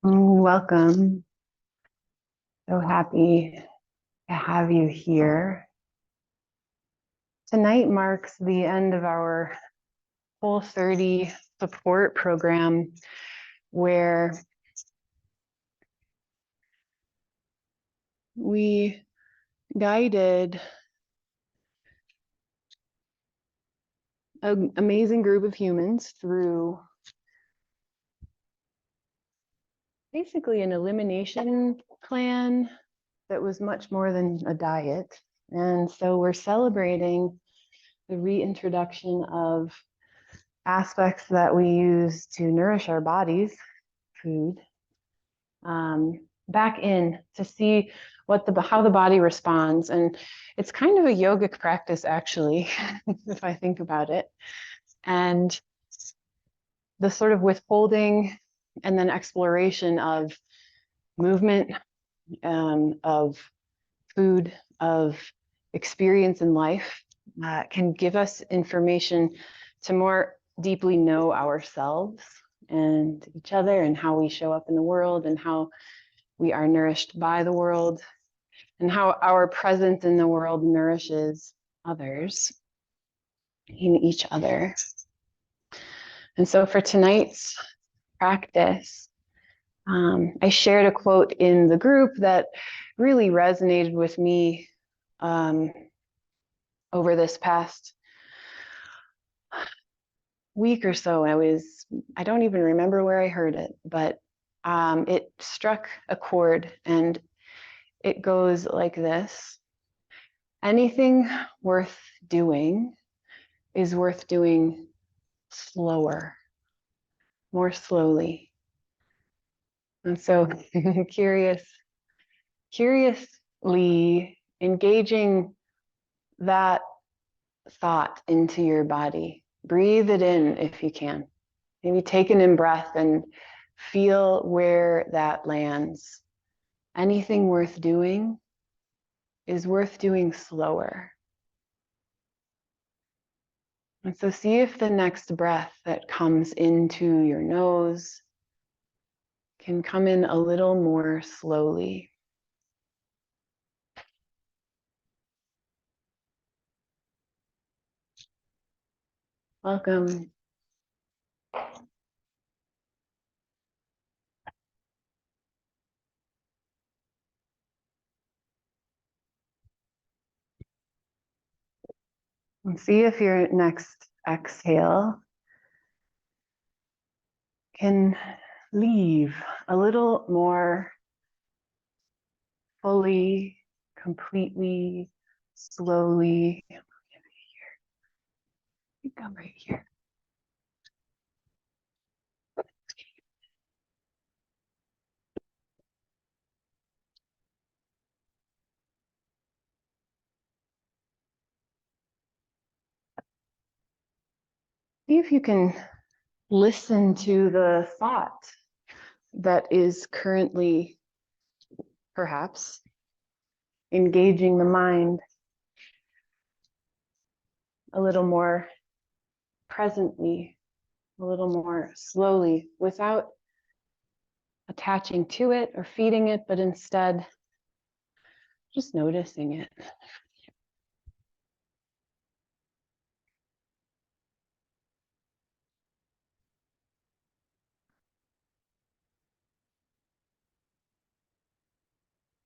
Welcome. So happy to have you here. Tonight marks the end of our Whole30 support program, where we guided an amazing group of humans through basically an elimination plan that was much more than a diet. And so we're celebrating the reintroduction of aspects that we use to nourish our bodies, food, back in to see how the body responds. And it's kind of a yogic practice, actually, if I think about it. And the sort of withholding and then exploration of movement, of food, of experience in life can give us information to more deeply know ourselves and each other, and how we show up in the world, and how we are nourished by the world, and how our presence in the world nourishes others in each other. And so for tonight's practice, I shared a quote in the group that really resonated with me over this past week or so. I don't even remember where I heard it, but it struck a chord, and it goes like this: anything worth doing is worth doing slower, more slowly. And so curiously engaging that thought into your body. Breathe it in if you can. Maybe take an in breath and feel where that lands. Anything worth doing is worth doing slower. And so see if the next breath that comes into your nose can come in a little more slowly. Welcome. And see if your next exhale can leave a little more fully, completely, slowly. You come right here. See if you can listen to the thought that is currently perhaps engaging the mind a little more presently, a little more slowly, without attaching to it or feeding it, but instead just noticing it.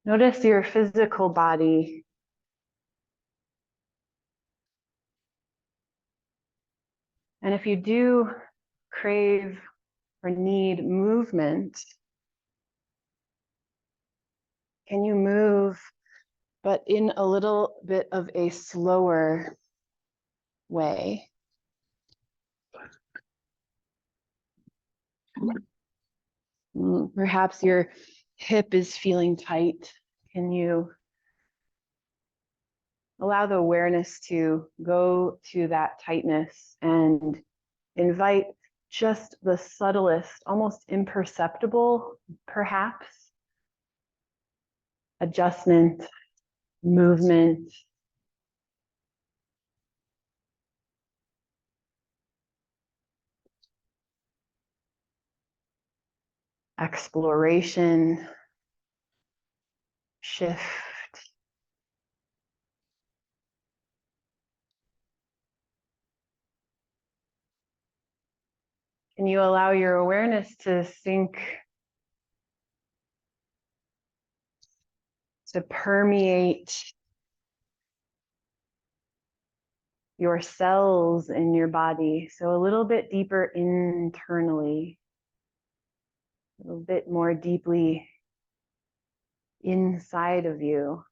Notice your physical body. And if you do crave or need movement, can you move, but in a little bit of a slower way? Perhaps your hip is feeling tight. Can you allow the awareness to go to that tightness and invite just the subtlest, almost imperceptible, perhaps, adjustment, movement. exploration, shift. Can you allow your awareness to sink, to permeate your cells in your body? So a little bit deeper internally, a little bit more deeply inside of you.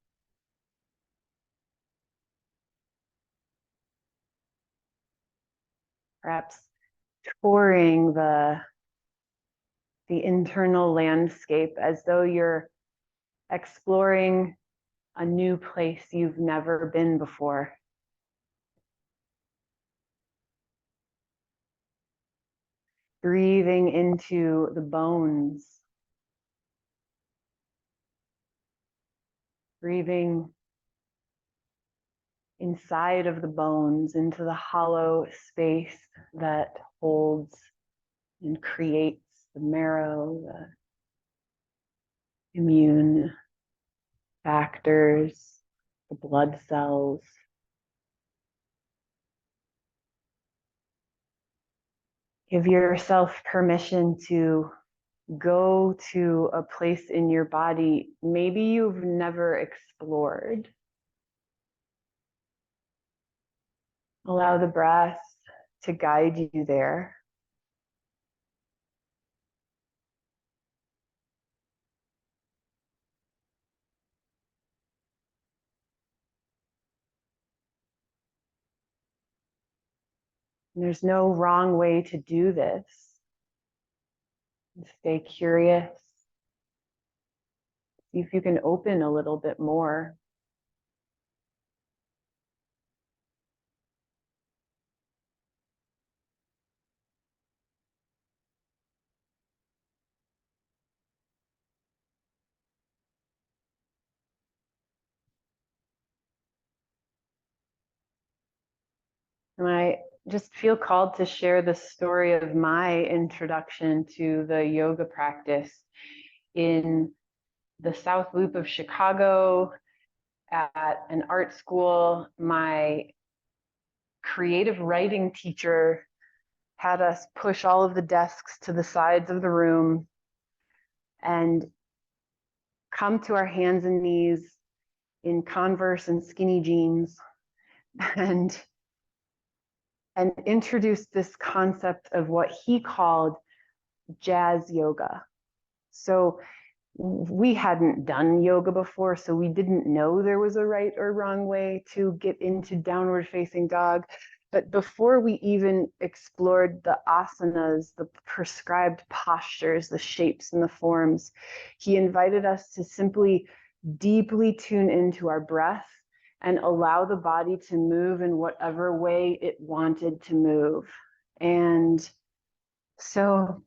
Perhaps touring the internal landscape as though you're exploring a new place you've never been before. Breathing into the bones. Breathing inside of the bones, into the hollow space that holds and creates the marrow, the immune factors, the blood cells. Give yourself permission to go to a place in your body maybe you've never explored. Allow the breath to guide you there. There's no wrong way to do this. Stay curious. See if you can open a little bit more. And I just feel called to share the story of my introduction to the yoga practice in the South Loop of Chicago at an art school. My creative writing teacher had us push all of the desks to the sides of the room and come to our hands and knees in Converse and skinny jeans and introduced this concept of what he called jazz yoga. So we hadn't done yoga before, so we didn't know there was a right or wrong way to get into downward facing dog. But before we even explored the asanas, the prescribed postures, the shapes and the forms, he invited us to simply deeply tune into our breath and allow the body to move in whatever way it wanted to move. And so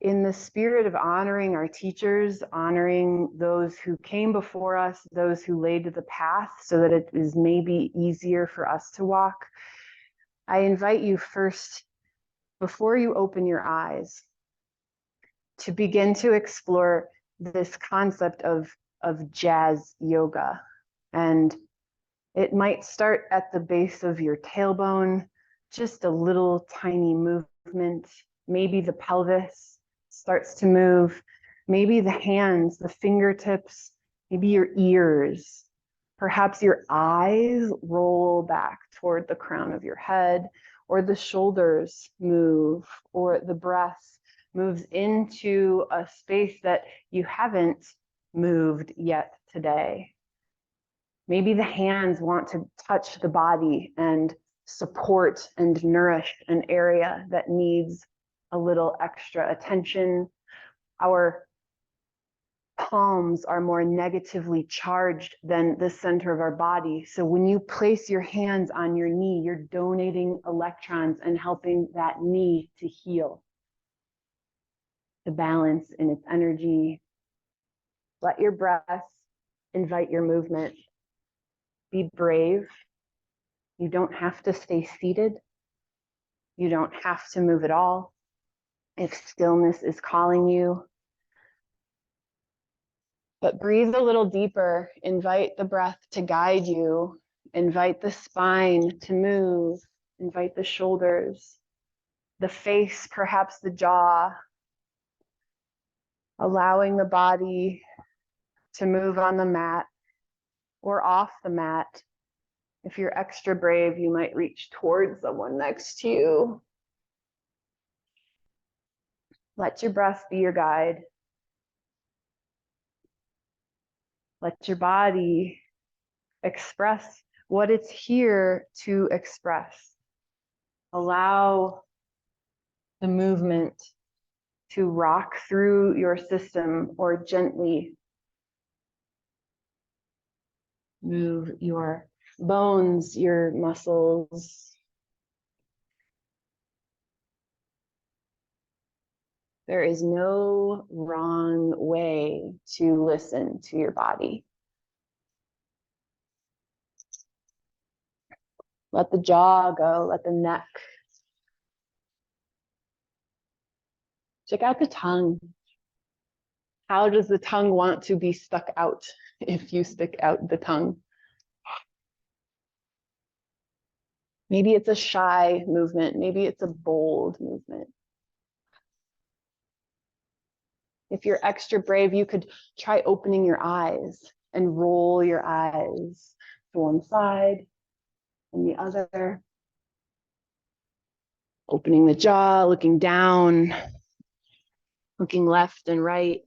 in the spirit of honoring our teachers, honoring those who came before us, those who laid the path so that it is maybe easier for us to walk, I invite you first, before you open your eyes, to begin to explore this concept of jazz yoga. And it might start at the base of your tailbone, just a little tiny movement. Maybe the pelvis starts to move. Maybe the hands, the fingertips, maybe your ears. Perhaps your eyes roll back toward the crown of your head, or the shoulders move, or the breath moves into a space that you haven't moved yet today. Maybe the hands want to touch the body and support and nourish an area that needs a little extra attention. Our palms are more negatively charged than the center of our body. So when you place your hands on your knee, you're donating electrons and helping that knee to heal, to balance in its energy. Let your breath invite your movement. Be brave. You don't have to stay seated. You don't have to move at all. if stillness is calling you. But breathe a little deeper. Invite the breath to guide you. Invite the spine to move. Invite the shoulders, the face, perhaps the jaw. Allowing the body to move on the mat or off the mat. If you're extra brave, you might reach towards someone next to you. Let your breath be your guide. Let your body express what it's here to express. Allow the movement to rock through your system or gently move your bones, your muscles. There is no wrong way to listen to your body. Let the jaw go, let the neck. Check out the tongue. How does the tongue want to be stuck out if you stick out the tongue? Maybe it's a shy movement. Maybe it's a bold movement. If you're extra brave, you could try opening your eyes and roll your eyes to one side and the other. Opening the jaw, looking down, looking left and right.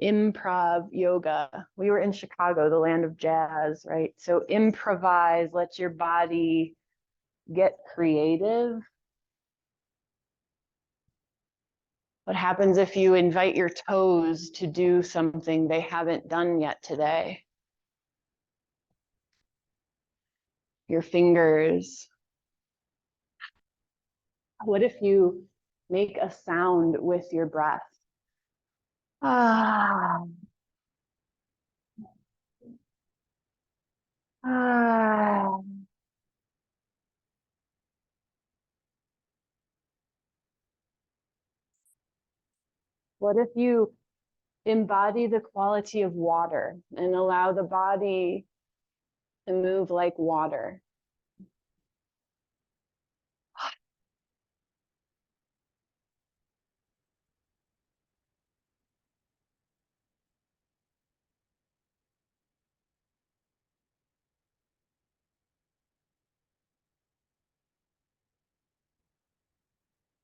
Improv yoga. We were in Chicago, the land of jazz, right? So improvise, let your body get creative. What happens if you invite your toes to do something they haven't done yet today? Your fingers. What if you make a sound with your breath? Ah. Ah. What if you embody the quality of water and allow the body to move like water?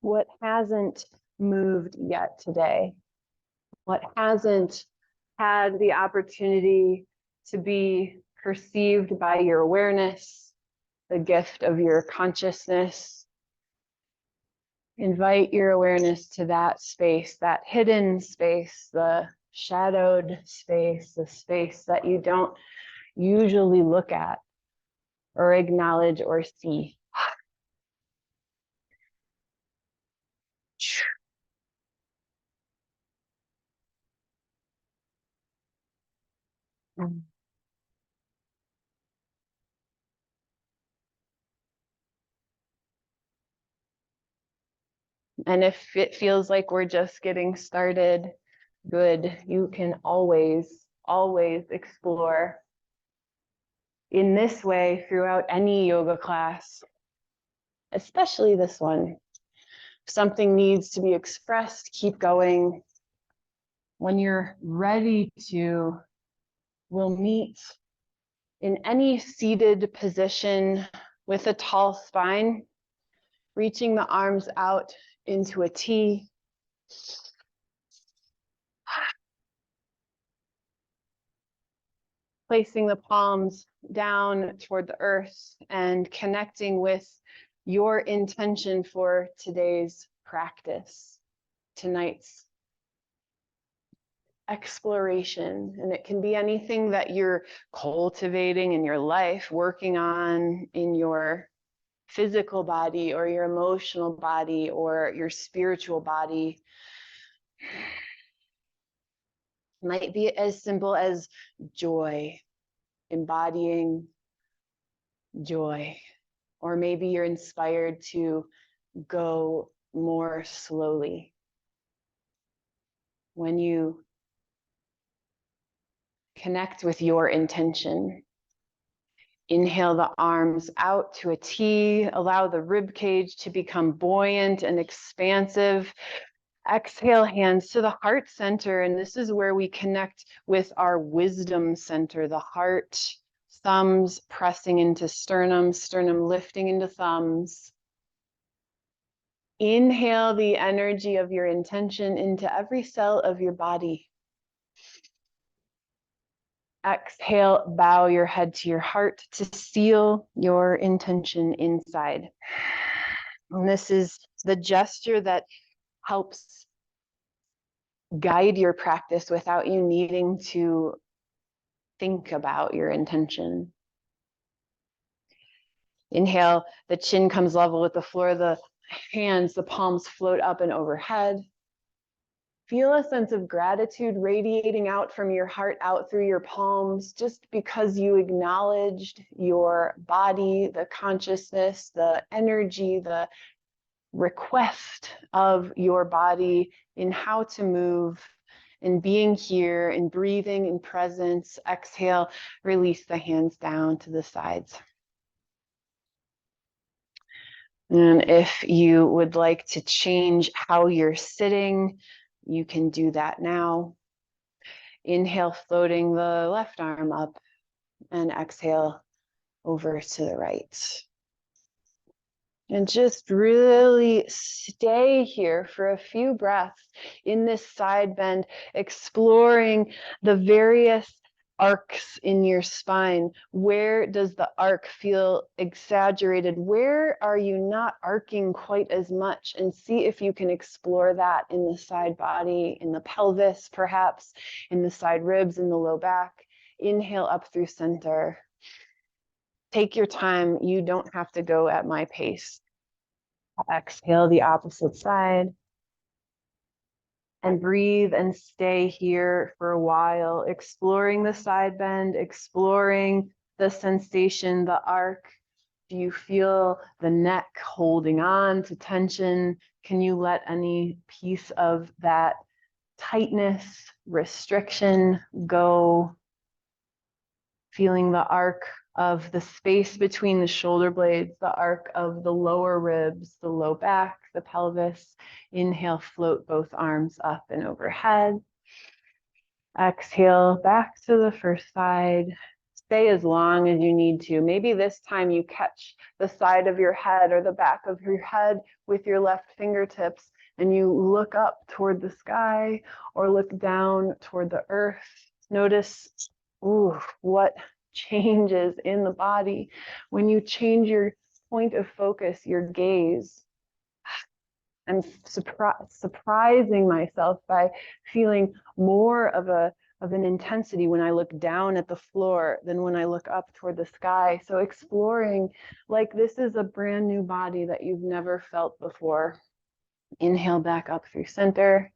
What hasn't moved yet today? What hasn't had the opportunity to be perceived by your awareness, the gift of your consciousness? Invite your awareness to that space, that hidden space, the shadowed space, the space that you don't usually look at or acknowledge or see. And if it feels like we're just getting started, good. You can always, always explore in this way throughout any yoga class, especially this one. If something needs to be expressed, keep going. When you're ready to, we'll meet in any seated position with a tall spine, reaching the arms out into a T. Placing the palms down toward the earth and connecting with your intention for today's practice, tonight's exploration. And it can be anything that you're cultivating in your life, working on in your physical body or your emotional body or your spiritual body. It might be as simple as joy, embodying joy. or maybe you're inspired to go more slowly. When you connect with your intention, inhale the arms out to a T, allow the rib cage to become buoyant and expansive. Exhale, hands to the heart center, and this is where we connect with our wisdom center, the heart, thumbs pressing into sternum, sternum lifting into thumbs. Inhale the energy of your intention into every cell of your body. Exhale, bow your head to your heart to seal your intention inside. And this is the gesture that helps guide your practice without you needing to think about your intention. Inhale, the chin comes level with the floor, the hands, the palms float up and overhead. Feel a sense of gratitude radiating out from your heart, out through your palms, just because you acknowledged your body, the consciousness, the energy, the request of your body in how to move, in being here, in breathing, in presence. Exhale, release the hands down to the sides. And if you would like to change how you're sitting, you can do that now. Inhale, floating the left arm up, and exhale over to the right. And just really stay here for a few breaths in this side bend, exploring the various arcs in your spine. Where does the arc feel exaggerated? Where are you not arcing quite as much? And see if you can explore that in the side body, in the pelvis, perhaps, in the side ribs, in the low back. Inhale up through center. Take your time. You don't have to go at my pace. Exhale the opposite side. And breathe and stay here for a while, exploring the side bend, exploring the sensation, the arc. Do you feel the neck holding on to tension? Can you let any piece of that tightness, restriction go? Feeling the arc of the space between the shoulder blades, the arc of the lower ribs, the low back, the pelvis. Inhale, float both arms up and overhead. Exhale, back to the first side. Stay as long as you need to. Maybe this time you catch the side of your head or the back of your head with your left fingertips and you look up toward the sky or look down toward the earth. Notice what changes in the body when you change your point of focus, your gaze. I'm surprising myself by feeling more of an intensity when I look down at the floor than when I look up toward the sky. So exploring like this is a brand new body that you've never felt before. Inhale back up through center.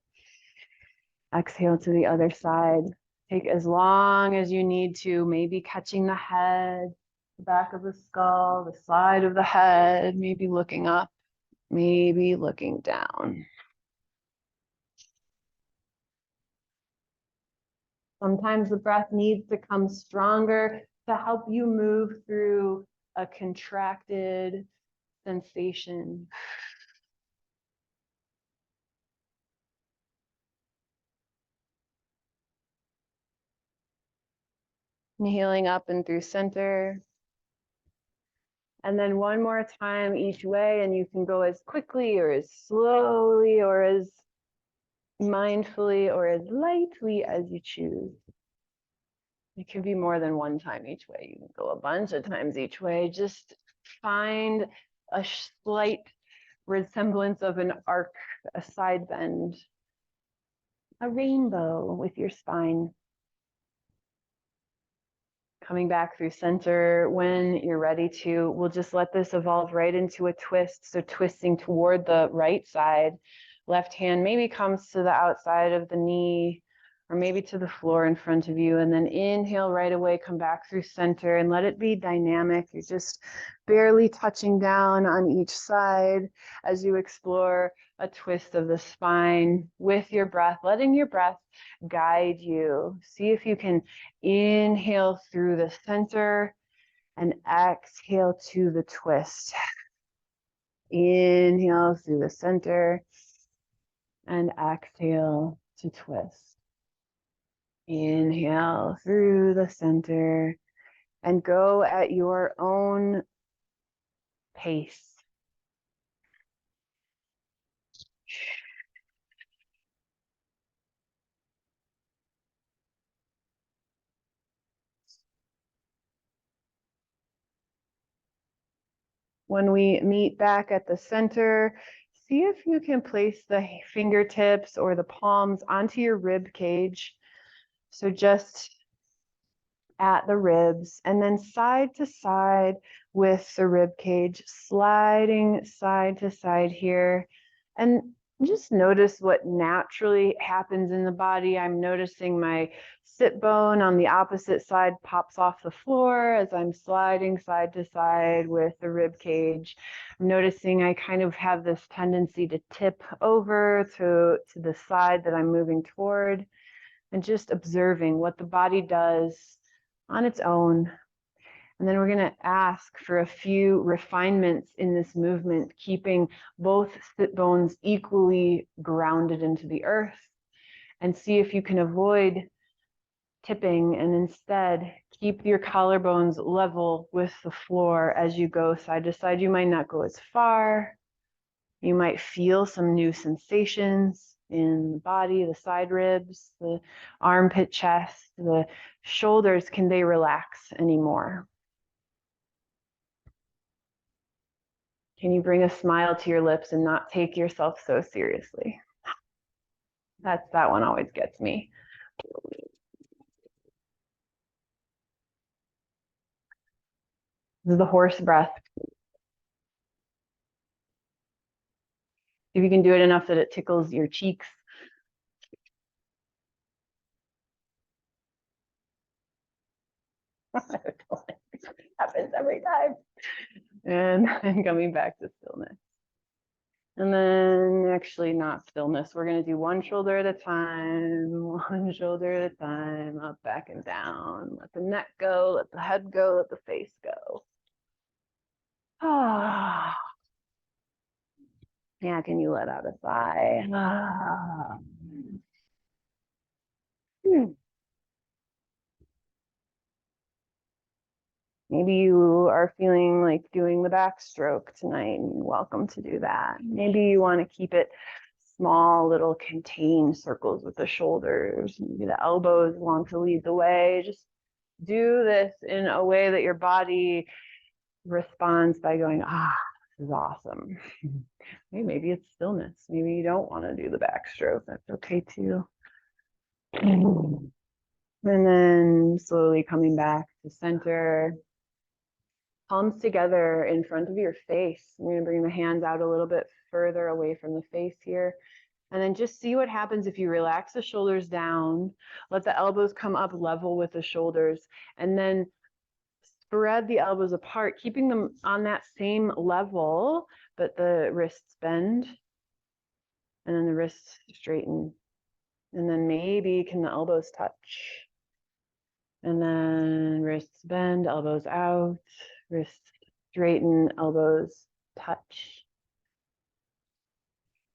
Exhale to the other side. Take as long as you need to, maybe catching the head, the back of the skull, the side of the head, maybe looking up, maybe looking down. Sometimes the breath needs to come stronger to help you move through a contracted sensation. Inhaling up and through center. And then one more time each way, and you can go as quickly or as slowly or as mindfully or as lightly as you choose. It can be more than one time each way. You can go a bunch of times each way. Just find a slight resemblance of an arc, a side bend, a rainbow with your spine. Coming back through center when you're ready to. We'll just let this evolve right into a twist. So twisting toward the right side. Left hand maybe comes to the outside of the knee, or maybe to the floor in front of you. And then inhale right away, come back through center and let it be dynamic. You're just barely touching down on each side as you explore a twist of the spine with your breath, letting your breath guide you. See if you can inhale through the center and exhale to the twist. Inhale through the center and exhale to twist. Inhale through the center and go at your own pace. When we meet back at the center, see if you can place the fingertips or the palms onto your rib cage. So just at the ribs, and then side to side with the rib cage, sliding side to side here. And just notice what naturally happens in the body. I'm noticing my sit bone on the opposite side pops off the floor as I'm sliding side to side with the rib cage. I'm noticing I kind of have this tendency to tip over to the side that I'm moving toward, and just observing what the body does on its own. And then we're going to ask for a few refinements in this movement, keeping both sit bones equally grounded into the earth, and see if you can avoid tipping and instead keep your collarbones level with the floor as you go side to side. You might not go as far. You might feel some new sensations in the body, the side ribs, the armpit chest, the shoulders. Can they relax anymore? Can you bring a smile to your lips and not take yourself so seriously? That one always gets me. This is the horse breath. If you can do it enough that it tickles your cheeks. Happens every time. And coming back to stillness. And then actually not stillness. We're going to do one shoulder at a time, one shoulder at a time, up, back, and down. Let the neck go, let the head go, let the face go. Ah. Yeah, can you let out a sigh? Ah. Maybe you are feeling like doing the backstroke tonight, and you're welcome to do that. Maybe you want to keep it small, little contained circles with the shoulders. Maybe the elbows want to lead the way. Just do this in a way that your body responds by going, ah, this is awesome. Maybe it's stillness. Maybe you don't want to do the backstroke. That's okay too. And then slowly coming back to center. Palms together in front of your face. I'm going to bring the hands out a little bit further away from the face here. And then just see what happens if you relax the shoulders down, let the elbows come up level with the shoulders, and then spread the elbows apart, keeping them on that same level, but the wrists bend, and then the wrists straighten. And then maybe can the elbows touch? And then wrists bend, elbows out, wrists straighten, elbows touch.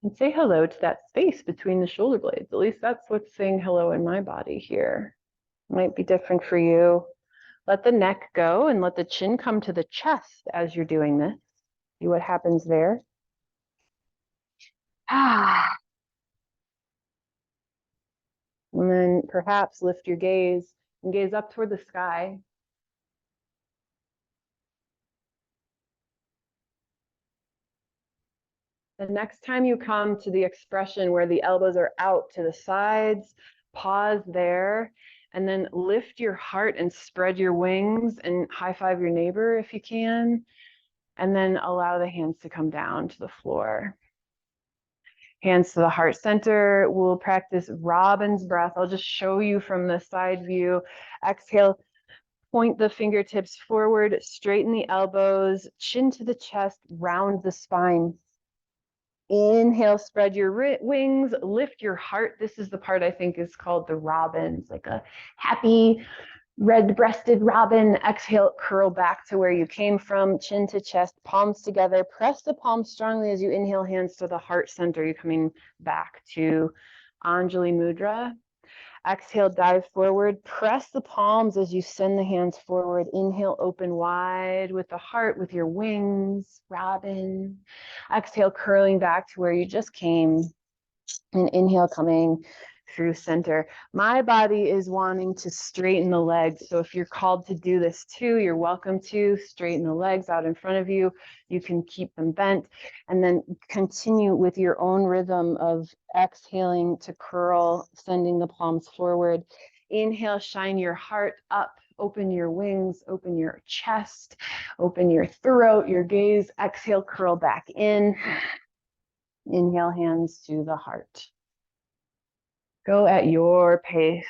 And say hello to that space between the shoulder blades. At least that's what's saying hello in my body here. It might be different for you. Let the neck go and let the chin come to the chest as you're doing this. See what happens there. Ah. And then perhaps lift your gaze and gaze up toward the sky. The next time you come to the expression where the elbows are out to the sides, pause there, and then lift your heart and spread your wings and high five your neighbor if you can, and then allow the hands to come down to the floor. Hands to the heart center. We'll practice robin's breath. I'll just show you from the side view. Exhale, point the fingertips forward, straighten the elbows, chin to the chest, round the spine. Inhale, spread your wings, lift your heart. This is the part I think is called the robins, like a happy red-breasted robin. Exhale, curl back to where you came from, chin to chest, palms together. Press the palms strongly as you inhale, hands to the heart center. You're coming back to Anjali Mudra. Exhale, dive forward. Press the palms as you send the hands forward. Inhale, open wide with the heart, with your wings, robin. Exhale, curling back to where you just came. And inhale, coming through center. My body is wanting to straighten the legs. So if you're called to do this too, you're welcome to straighten the legs out in front of you. You can keep them bent and then continue with your own rhythm of exhaling to curl, sending the palms forward. Inhale, shine your heart up. Open your wings, open your chest, open your throat, your gaze. Exhale, curl back in. Inhale, hands to the heart. Go at your pace.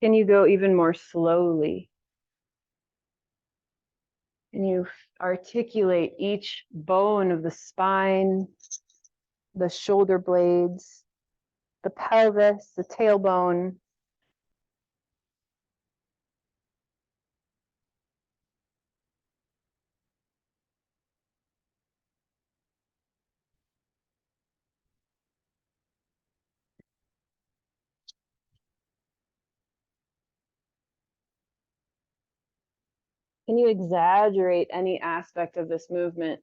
Can you go even more slowly? Can you articulate each bone of the spine, the shoulder blades, the pelvis, the tailbone? Can you exaggerate any aspect of this movement?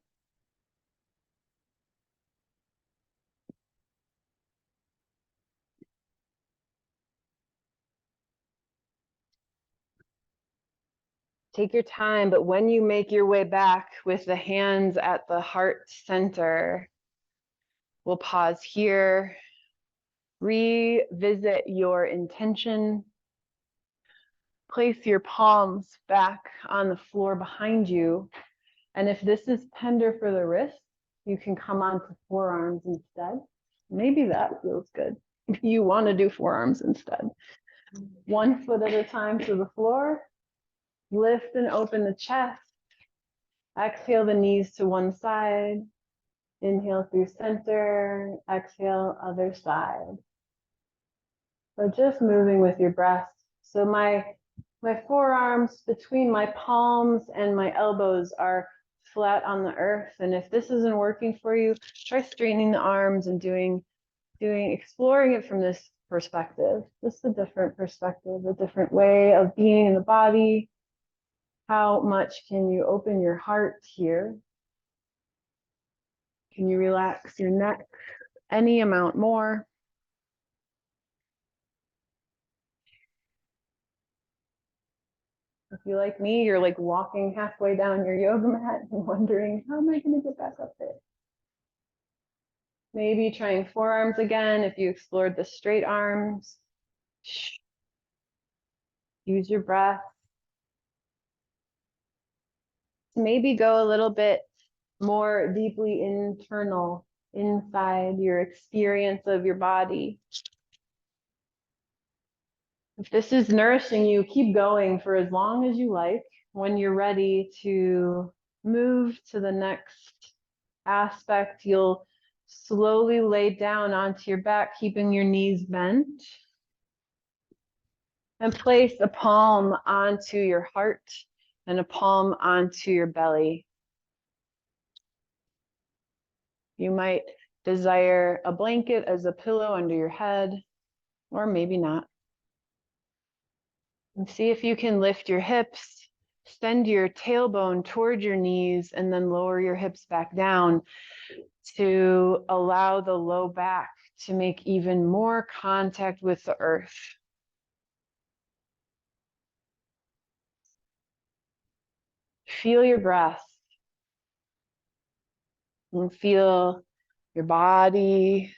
Take your time, but when you make your way back with the hands at the heart center, we'll pause here, revisit your intention, place your palms back on the floor behind you. And if this is tender for the wrist, you can come on to forearms instead. Maybe that feels good. You want to do forearms instead. 1 foot at a time to the floor. Lift and open the chest. Exhale the knees to one side. Inhale through center. Exhale, other side. So just moving with your breath. So my forearms between my palms and my elbows are flat on the earth. And if this isn't working for you, try straightening the arms and exploring it from this perspective. Just a different perspective, a different way of being in the body. How much can you open your heart here? Can you relax your neck any amount more? If you're like me, you're like walking halfway down your yoga mat and wondering, how am I going to get back up there? Maybe trying forearms again if you explored the straight arms. Use your breath. Maybe go a little bit more deeply internal, inside your experience of your body. If this is nourishing you, keep going for as long as you like. When you're ready to move to the next aspect, you'll slowly lay down onto your back, keeping your knees bent. And place a palm onto your heart and a palm onto your belly. You might desire a blanket as a pillow under your head, or maybe not. And see if you can lift your hips, send your tailbone toward your knees, and then lower your hips back down to allow the low back to make even more contact with the earth. Feel your breath and feel your body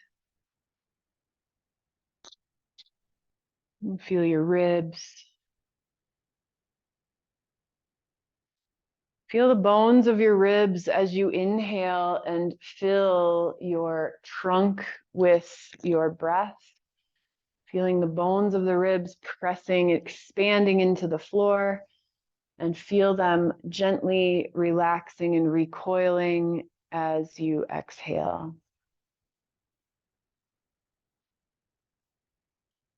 And feel your ribs. Feel the bones of your ribs as you inhale and fill your trunk with your breath. Feeling the bones of the ribs pressing, expanding into the floor, and feel them gently relaxing and recoiling as you exhale.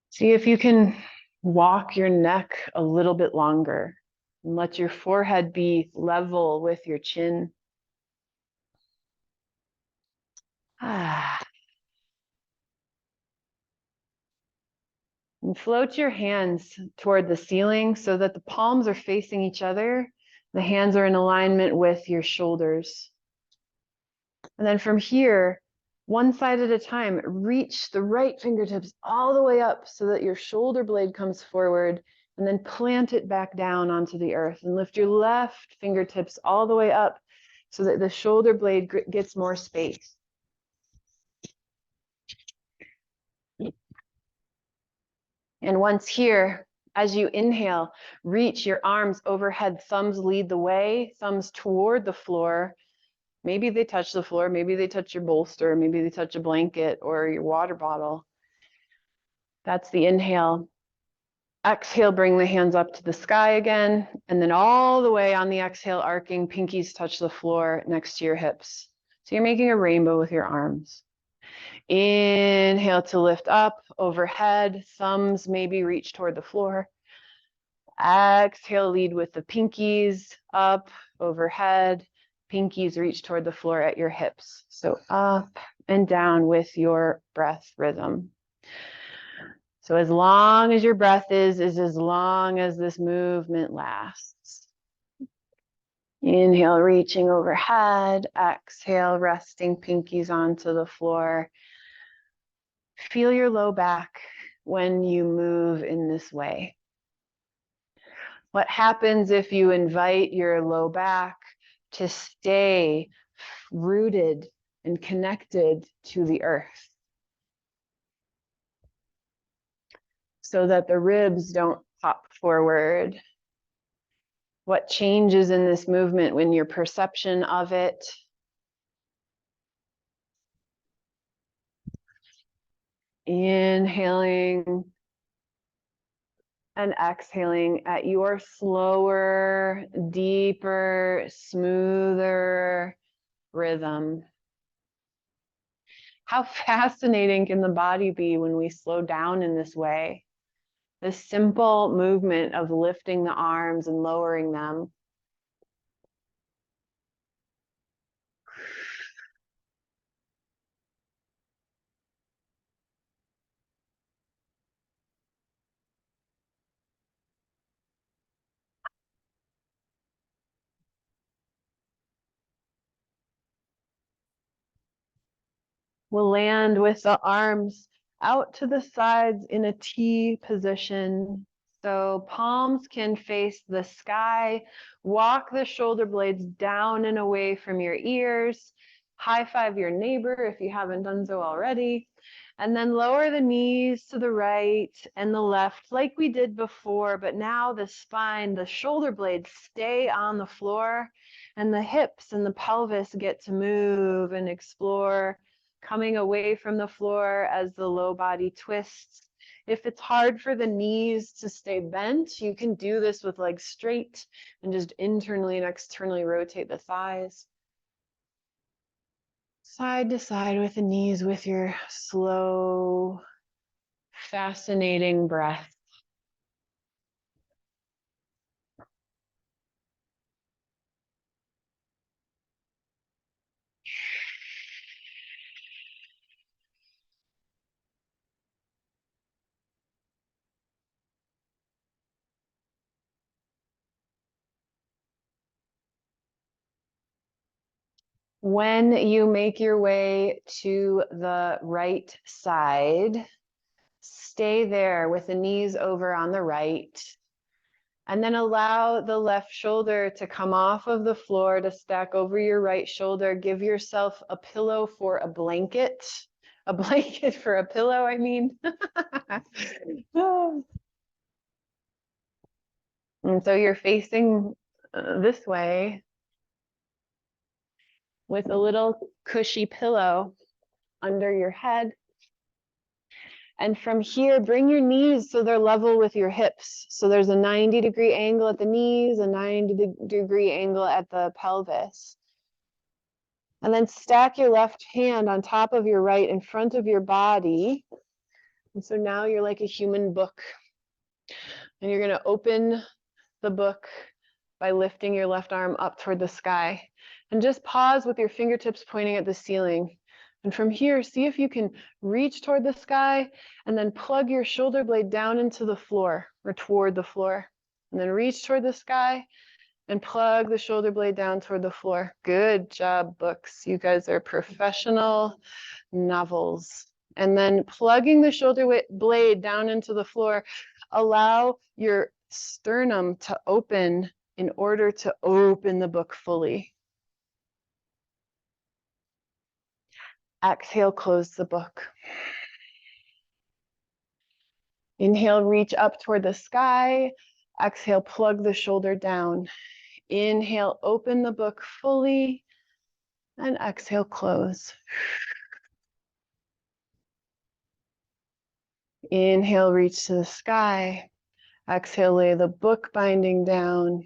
See if you can walk your neck a little bit longer and let your forehead be level with your chin. And float your hands toward the ceiling so that the palms are facing each other. The hands are in alignment with your shoulders. And then from here, one side at a time, reach the right fingertips all the way up so that your shoulder blade comes forward, and then plant it back down onto the earth, and lift your left fingertips all the way up so that the shoulder blade gets more space. And once here, as you inhale, reach your arms overhead, thumbs lead the way, thumbs toward the floor. Maybe they touch the floor, maybe they touch your bolster, maybe they touch a blanket or your water bottle. That's the inhale. Exhale, bring the hands up to the sky again, and then all the way on the exhale, arcing, pinkies touch the floor next to your hips. So you're making a rainbow with your arms. Inhale to lift up, overhead, thumbs maybe reach toward the floor. Exhale, lead with the pinkies, up, overhead, pinkies reach toward the floor at your hips. So up and down with your breath rhythm. So as long as your breath is as long as this movement lasts. Inhale, reaching overhead. Exhale, resting pinkies onto the floor. Feel your low back when you move in this way. What happens if you invite your low back to stay rooted and connected to the earth so that the ribs don't pop forward? What changes in this movement when your perception of it? Inhaling and exhaling at your slower, deeper, smoother rhythm. How fascinating can the body be when we slow down in this way? This simple movement of lifting the arms and lowering them. We'll land with the arms out to the sides in a T position. So palms can face the sky. Walk the shoulder blades down and away from your ears. High five your neighbor if you haven't done so already. And then lower the knees to the right and the left like we did before, but now the spine, the shoulder blades stay on the floor, and the hips and the pelvis get to move and explore, coming away from the floor as the low body twists. If it's hard for the knees to stay bent, you can do this with legs straight and just internally and externally rotate the thighs. Side to side with the knees with your slow, fascinating breath. When you make your way to the right side, stay there with the knees over on the right, and then allow the left shoulder to come off of the floor to stack over your right shoulder. Give yourself a pillow for a blanket for a pillow, I mean. And so you're facing this way with a little cushy pillow under your head. And from here, bring your knees so they're level with your hips. So there's a 90-degree angle at the knees, a 90-degree angle at the pelvis. And then stack your left hand on top of your right in front of your body. And so now you're like a human book. And you're going to open the book by lifting your left arm up toward the sky. And just pause with your fingertips pointing at the ceiling. And from here, see if you can reach toward the sky and then plug your shoulder blade down into the floor or toward the floor. And then reach toward the sky and plug the shoulder blade down toward the floor. Good job, books. You guys are professional novels. And then plugging the shoulder blade down into the floor, allow your sternum to open in order to open the book fully. Exhale, close the book. Inhale, reach up toward the sky. Exhale, plug the shoulder down. Inhale, open the book fully. And exhale, close. Inhale, reach to the sky. Exhale, lay the book binding down.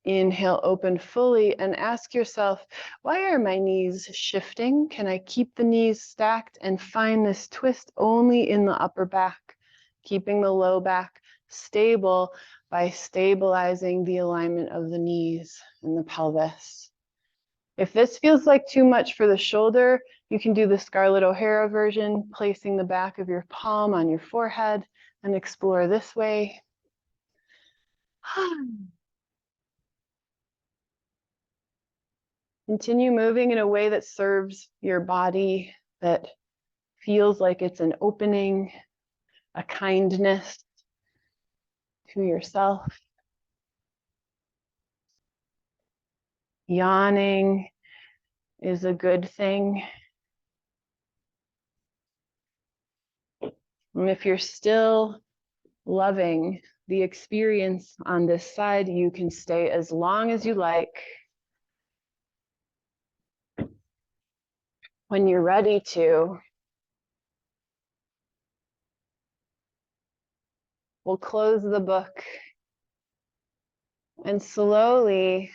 Inhale, open fully, and ask yourself, why are my knees shifting? Can I keep the knees stacked and find this twist only in the upper back? Keeping the low back stable by stabilizing the alignment of the knees and the pelvis. If this feels like too much for the shoulder, you can do the Scarlett O'Hara version, placing the back of your palm on your forehead, and explore this way. Continue moving in a way that serves your body, that feels like it's an opening, a kindness to yourself. Yawning is a good thing. And if you're still loving the experience on this side, you can stay as long as you like. When you're ready to, we'll close the book and slowly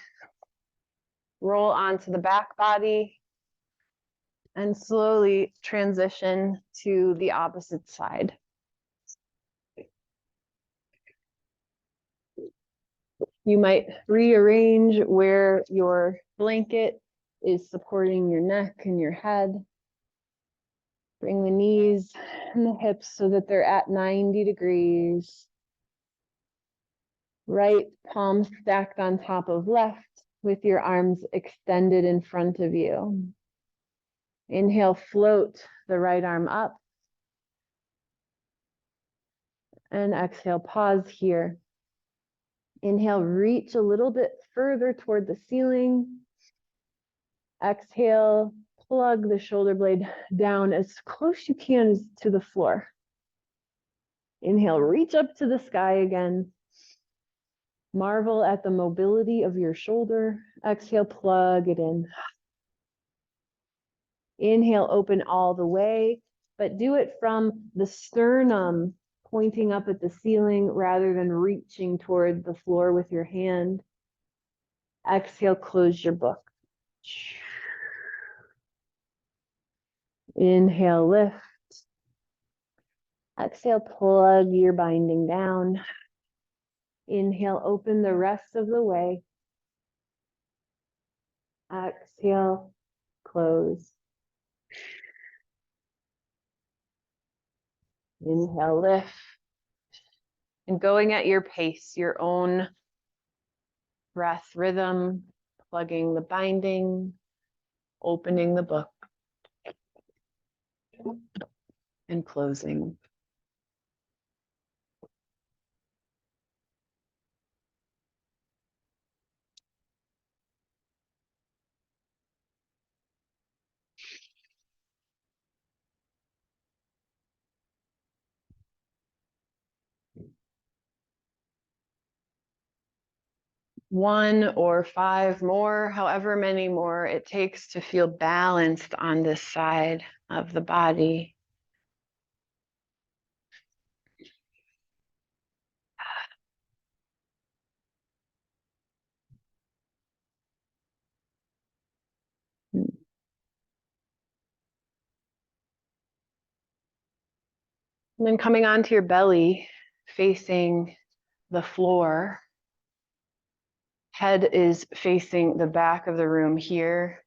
roll onto the back body and slowly transition to the opposite side. You might rearrange where your blanket is supporting your neck and your head. Bring the knees and the hips so that they're at 90 degrees. Right palm stacked on top of left with your arms extended in front of you. Inhale, float the right arm up. And exhale, pause here. Inhale, reach a little bit further toward the ceiling. Exhale, plug the shoulder blade down as close you can to the floor. Inhale, reach up to the sky again. Marvel at the mobility of your shoulder. Exhale, plug it in. Inhale, open all the way, but do it from the sternum pointing up at the ceiling rather than reaching toward the floor with your hand. Exhale, close your book. Inhale, lift. Exhale, plug your binding down. Inhale, open the rest of the way. Exhale, close. Inhale, lift. And going at your pace, your own breath rhythm, plugging the binding, opening the book, and closing. 1 or 5 more, however many more it takes to feel balanced on this side of the body. And then coming onto your belly, facing the floor. Head is facing the back of the room here.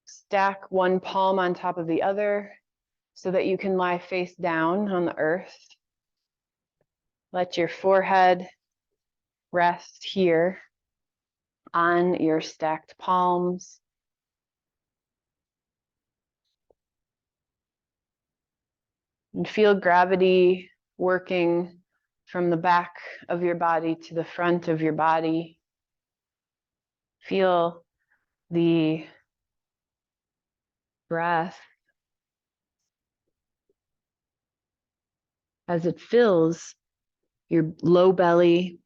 Stack one palm on top of the other so that you can lie face down on the earth. Let your forehead rest here on your stacked palms. And feel gravity working from the back of your body to the front of your body. Feel the breath as it fills your low belly,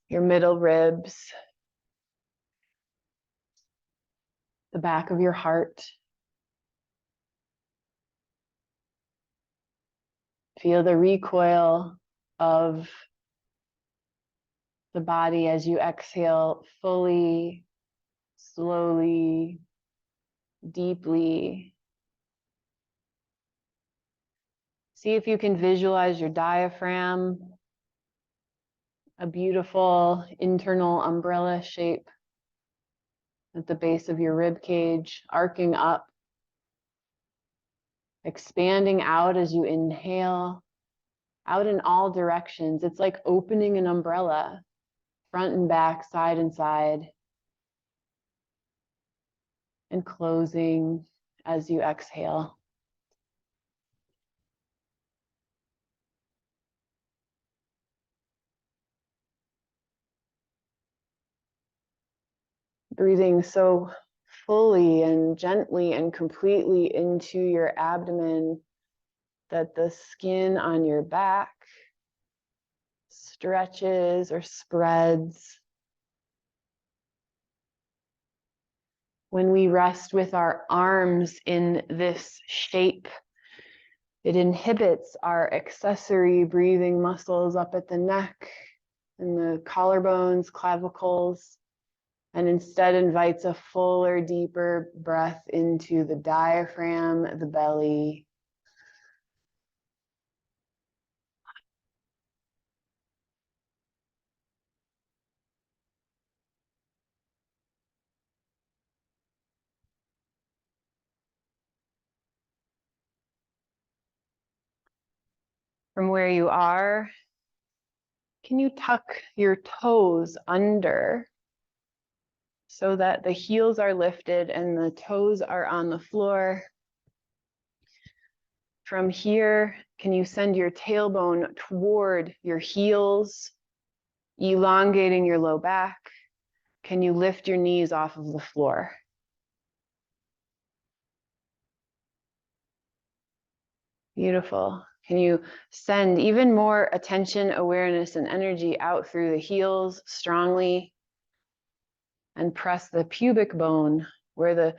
your middle ribs, the back of your heart. Feel the recoil of the body as you exhale fully, slowly, deeply. See if you can visualize your diaphragm, a beautiful internal umbrella shape at the base of your rib cage, arcing up, expanding out as you inhale, out in all directions. It's like opening an umbrella, front and back, side and side, and closing as you exhale. Breathing so fully and gently and completely into your abdomen that the skin on your back stretches or spreads. When we rest with our arms in this shape, it inhibits our accessory breathing muscles up at the neck and the collarbones, clavicles, and instead invites a fuller, deeper breath into the diaphragm, the belly. From where you are, can you tuck your toes under so that the heels are lifted and the toes are on the floor? From here, can you send your tailbone toward your heels, elongating your low back? Can you lift your knees off of the floor? Beautiful. Can you send even more attention, awareness, and energy out through the heels strongly and press the pubic bone where the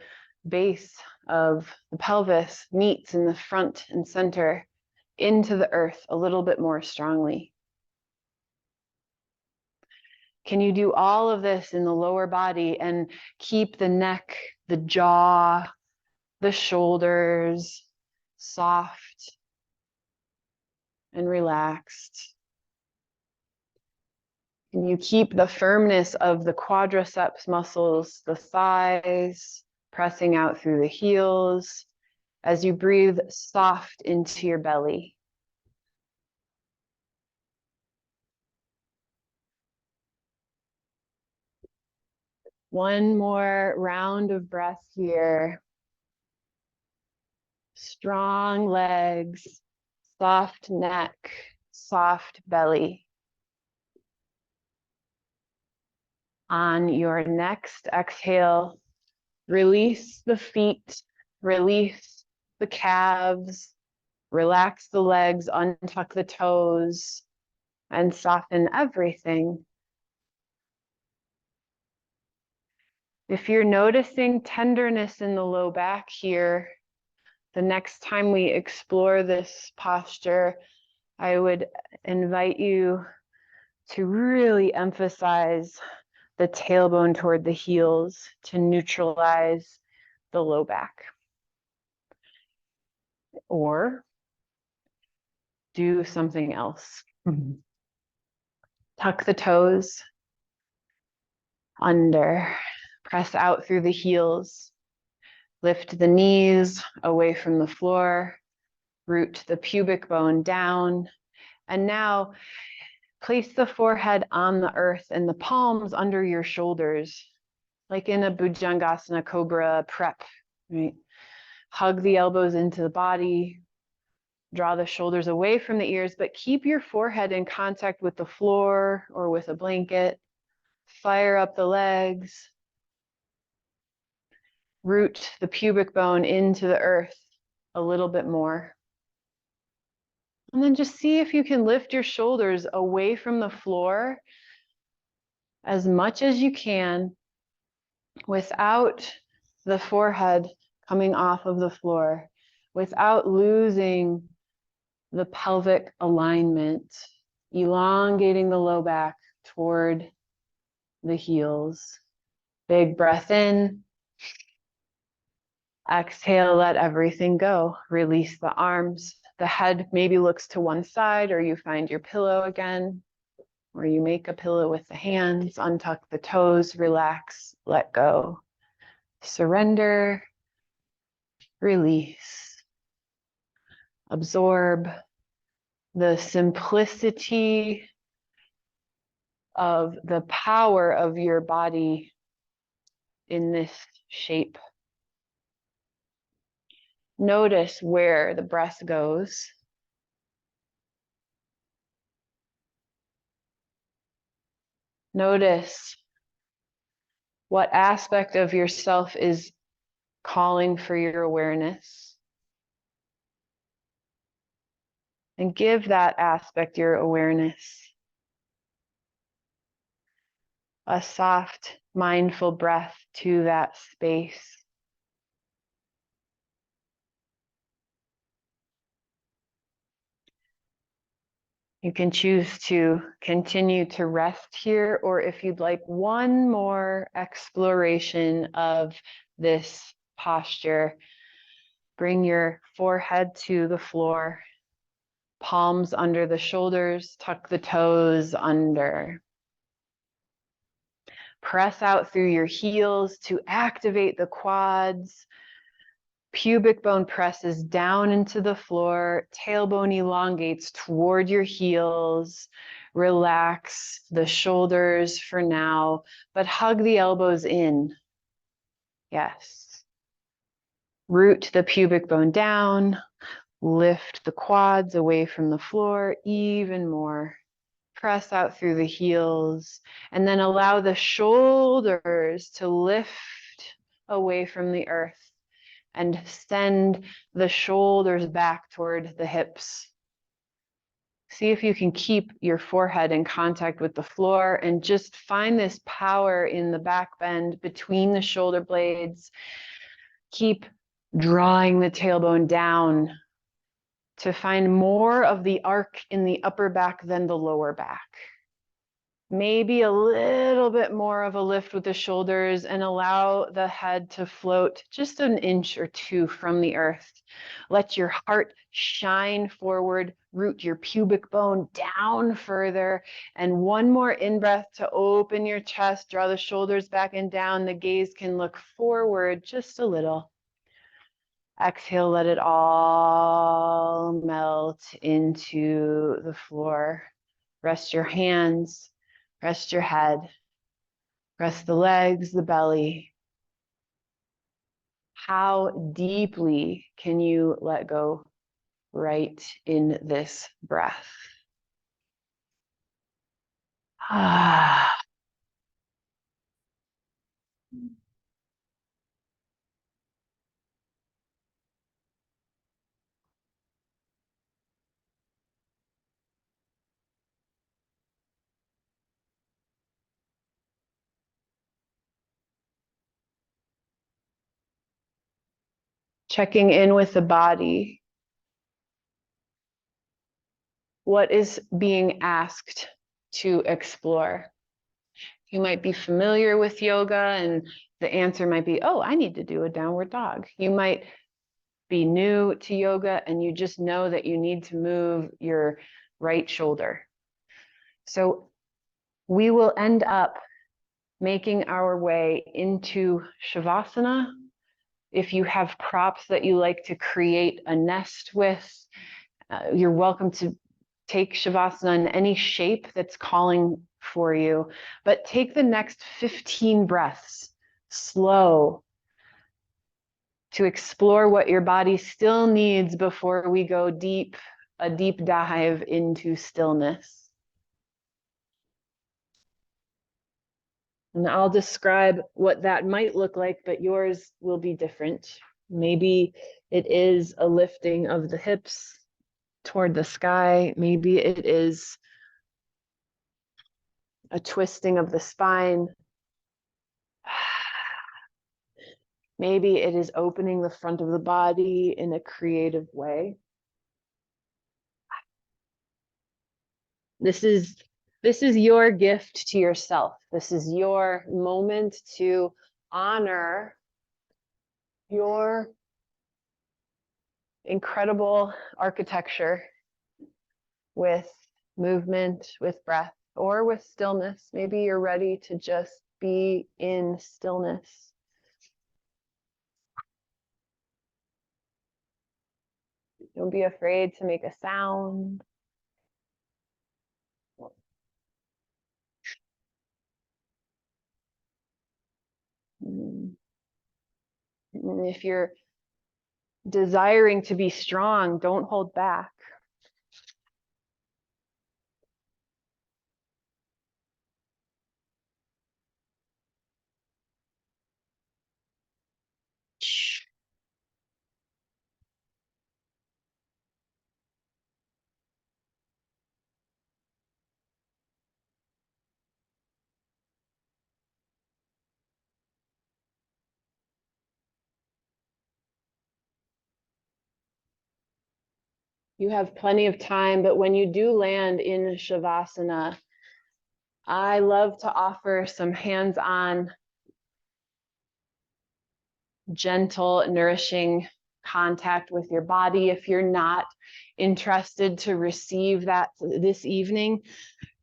base of the pelvis meets in the front and center into the earth a little bit more strongly? Can you do all of this in the lower body and keep the neck, the jaw, the shoulders soft and relaxed? Can you keep the firmness of the quadriceps muscles, the thighs, pressing out through the heels as you breathe soft into your belly? One more round of breath here. Strong legs, soft neck, soft belly. On your next exhale, release the feet, release the calves, relax the legs, untuck the toes, and soften everything. If you're noticing tenderness in the low back here, the next time we explore this posture, I would invite you to really emphasize the tailbone toward the heels to neutralize the low back. Or do something else. Tuck the toes under, press out through the heels, lift the knees away from the floor, root the pubic bone down, and now place the forehead on the earth and the palms under your shoulders, like in a Bhujangasana Cobra prep, right? Hug the elbows into the body, draw the shoulders away from the ears, but keep your forehead in contact with the floor or with a blanket. Fire up the legs. Root the pubic bone into the earth a little bit more. And then just see if you can lift your shoulders away from the floor as much as you can without the forehead coming off of the floor, without losing the pelvic alignment, elongating the low back toward the heels. Big breath in. Exhale, let everything go. Release the arms. The head maybe looks to one side, or you find your pillow again, or you make a pillow with the hands. Untuck the toes, relax, let go. Surrender, release. Absorb the simplicity of the power of your body in this shape. Notice where the breath goes. Notice what aspect of yourself is calling for your awareness. And give that aspect your awareness. A soft, mindful breath to that space. You can choose to continue to rest here, or if you'd like one more exploration of this posture, bring your forehead to the floor, palms under the shoulders, tuck the toes under. Press out through your heels to activate the quads. Pubic bone presses down into the floor, tailbone elongates toward your heels. Relax the shoulders for now, but hug the elbows in. Yes. Root the pubic bone down, lift the quads away from the floor even more. Press out through the heels, and then allow the shoulders to lift away from the earth. And send the shoulders back toward the hips. See if you can keep your forehead in contact with the floor and just find this power in the back bend between the shoulder blades. Keep drawing the tailbone down to find more of the arc in the upper back than the lower back. Maybe a little bit more of a lift with the shoulders and allow the head to float just an inch or two from the earth. Let your heart shine forward, root your pubic bone down further. And one more in-breath to open your chest, draw the shoulders back and down. The gaze can look forward just a little. Exhale, let it all melt into the floor. Rest your hands. Rest your head, rest the legs, the belly. How deeply can you let go right in this breath? Ah. checking in with the body. What is being asked to explore? You might be familiar with yoga and the answer might be, oh, I need to do a downward dog. You might be new to yoga and you just know that you need to move your right shoulder. So we will end up making our way into Shavasana. If you have props that you like to create a nest with, you're welcome to take Shavasana in any shape that's calling for you, but take the next 15 breaths slow to explore what your body still needs before we go deep, a deep dive into stillness. And I'll describe what that might look like, but yours will be different. Maybe it is a lifting of the hips toward the sky. Maybe it is a twisting of the spine. Maybe it is opening the front of the body in a creative way. This is your gift to yourself. This is your moment to honor your incredible architecture with movement, with breath, or with stillness. Maybe you're ready to just be in stillness. Don't be afraid to make a sound. And if you're desiring to be strong, don't hold back. You have plenty of time, but when you do land in Shavasana, I love to offer some hands-on, gentle, nourishing contact with your body. If you're not interested to receive that this evening,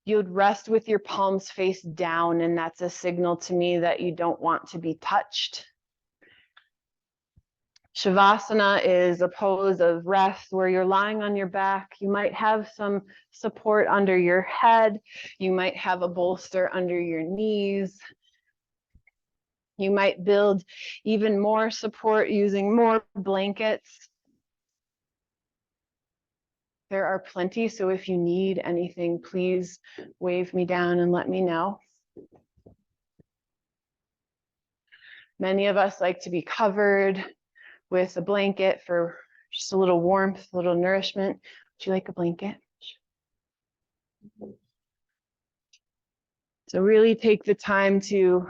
you'd rest with your palms face down, and that's a signal to me that you don't want to be touched. Shavasana is a pose of rest where you're lying on your back. You might have some support under your head. You might have a bolster under your knees. You might build even more support using more blankets. There are plenty, so if you need anything, please wave me down and let me know. Many of us like to be covered with a blanket for just a little warmth, a little nourishment. Would you like a blanket? So really take the time to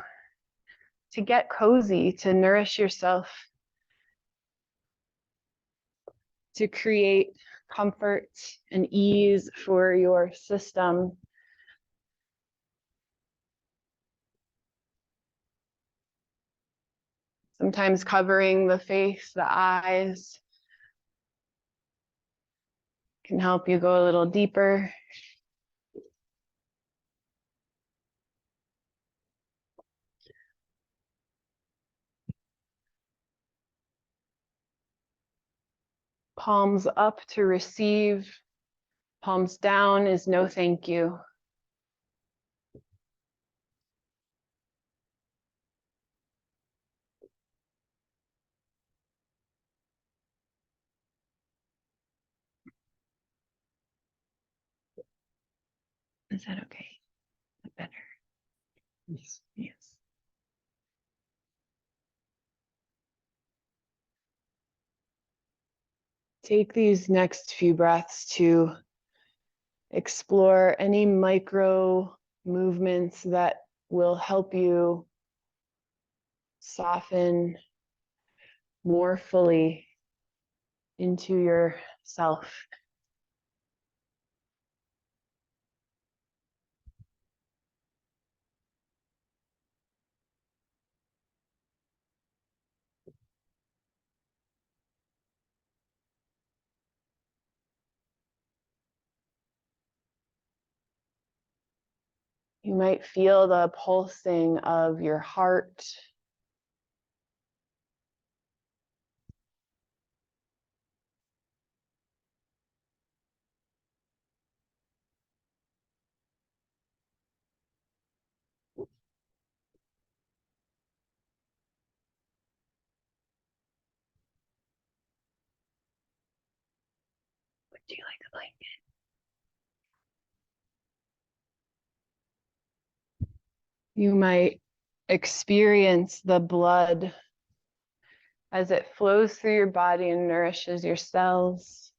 get cozy, to nourish yourself, to create comfort and ease for your system. Sometimes covering the face, the eyes can help you go a little deeper. Palms up to receive, palms down is no thank you. Is that okay? Better. Yes. Yes. Take these next few breaths to explore any micro movements that will help you soften more fully into yourself. You might feel the pulsing of your heart. Would you like a blanket? You might experience the blood as it flows through your body and nourishes your cells.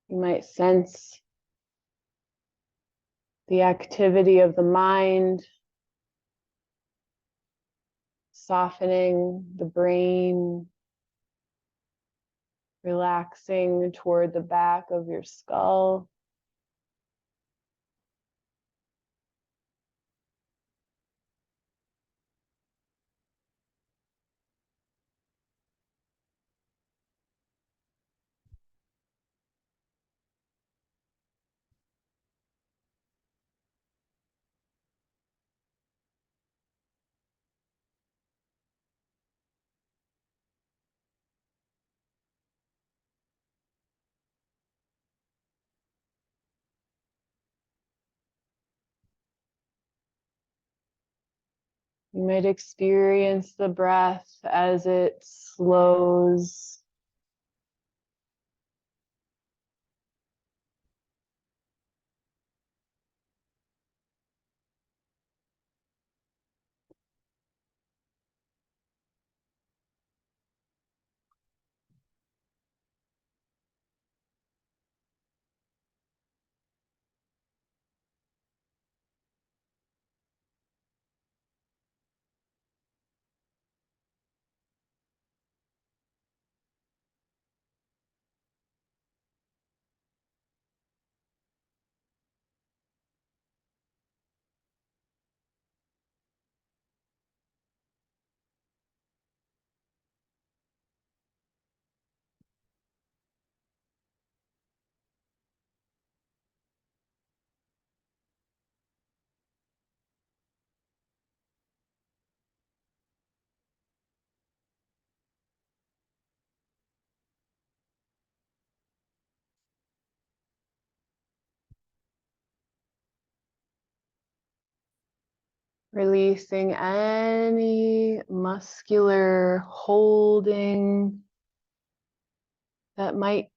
You might sense the activity of the mind, softening the brain, relaxing toward the back of your skull. You might experience the breath as it slows. Releasing any muscular holding that might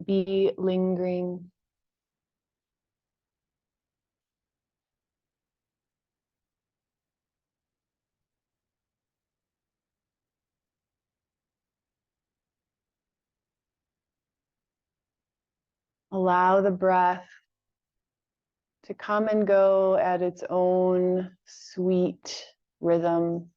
be lingering. Allow the breath to come and go at its own sweet rhythm.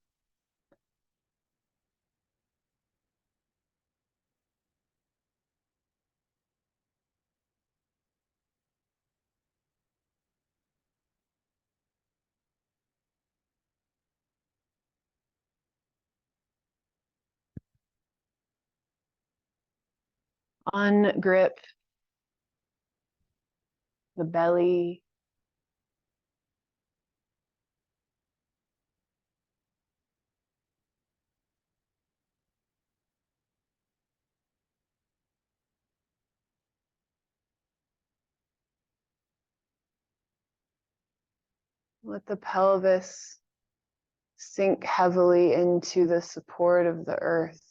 Ungrip the belly. Let the pelvis sink heavily into the support of the earth.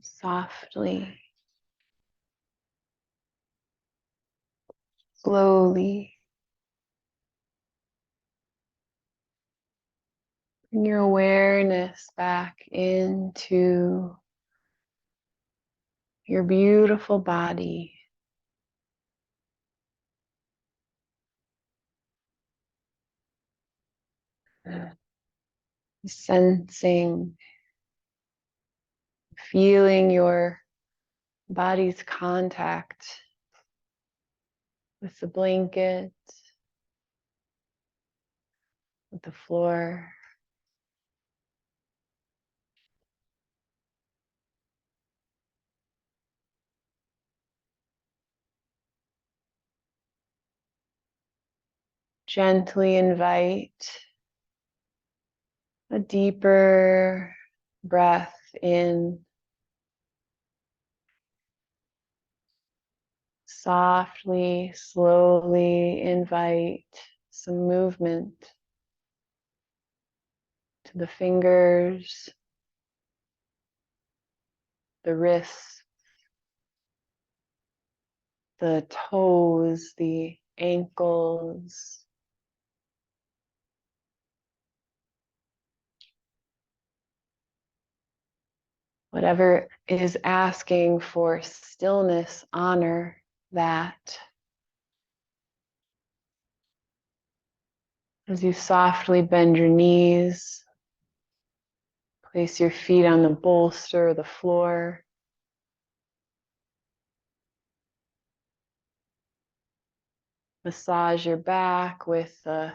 Softly, slowly, bring your awareness back into your beautiful body. Sensing, feeling your body's contact with the blanket, with the floor. Gently invite a deeper breath in. Softly, slowly invite some movement to the fingers, the wrists, the toes, the ankles. Whatever is asking for stillness, honor that. As you softly bend your knees, place your feet on the bolster or the floor. Massage your back with the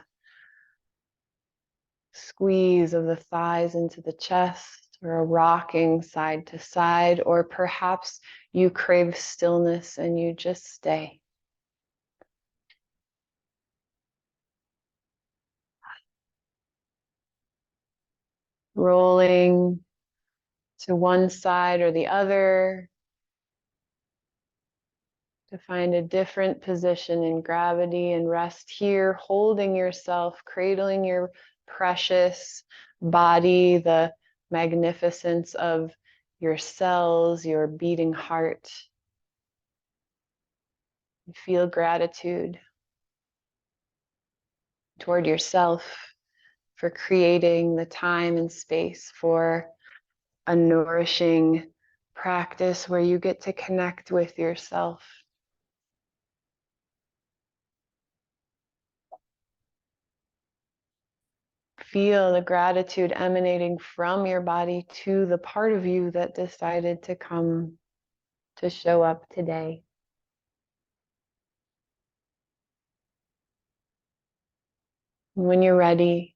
squeeze of the thighs into the chest, or a rocking side to side, or perhaps you crave stillness and you just stay. Rolling to one side or the other to find a different position in gravity and rest here, holding yourself, cradling your precious body, the magnificence of your cells, your beating heart. Feel gratitude toward yourself for creating the time and space for a nourishing practice where you get to connect with yourself. Feel the gratitude emanating from your body to the part of you that decided to come to show up today. When you're ready,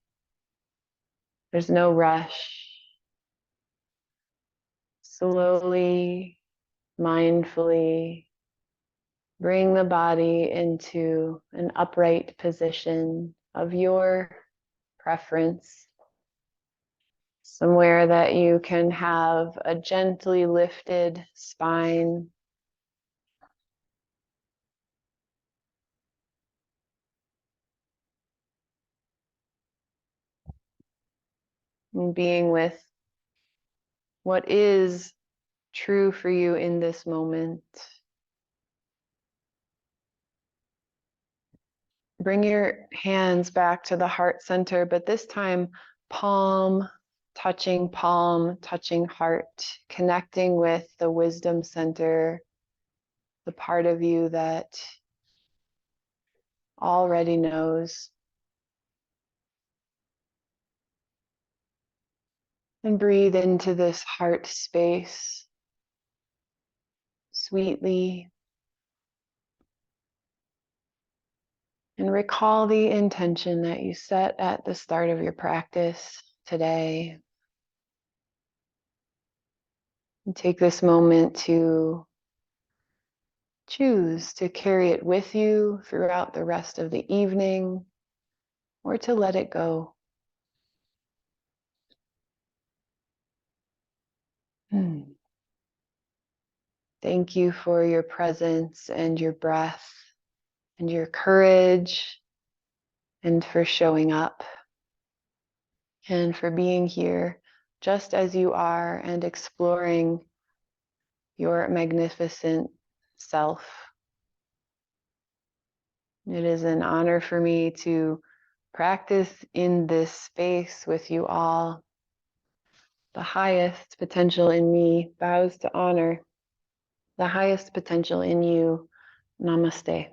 there's no rush. Slowly, mindfully, bring the body into an upright position of your preference. Somewhere that you can have a gently lifted spine. And being with what is true for you in this moment. Bring your hands back to the heart center, but this time palm touching heart, connecting with the wisdom center, the part of you that already knows. And breathe into this heart space sweetly. And recall the intention that you set at the start of your practice today. And take this moment to choose to carry it with you throughout the rest of the evening, or to let it go. Thank you for your presence and your breath and your courage, and for showing up and for being here just as you are and exploring your magnificent self. It is an honor for me to practice in this space with you all. The highest potential in me bows to honor the highest potential in you. Namaste.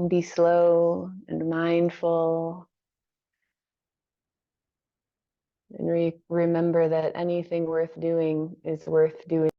Be slow and mindful. And remember that anything worth doing is worth doing.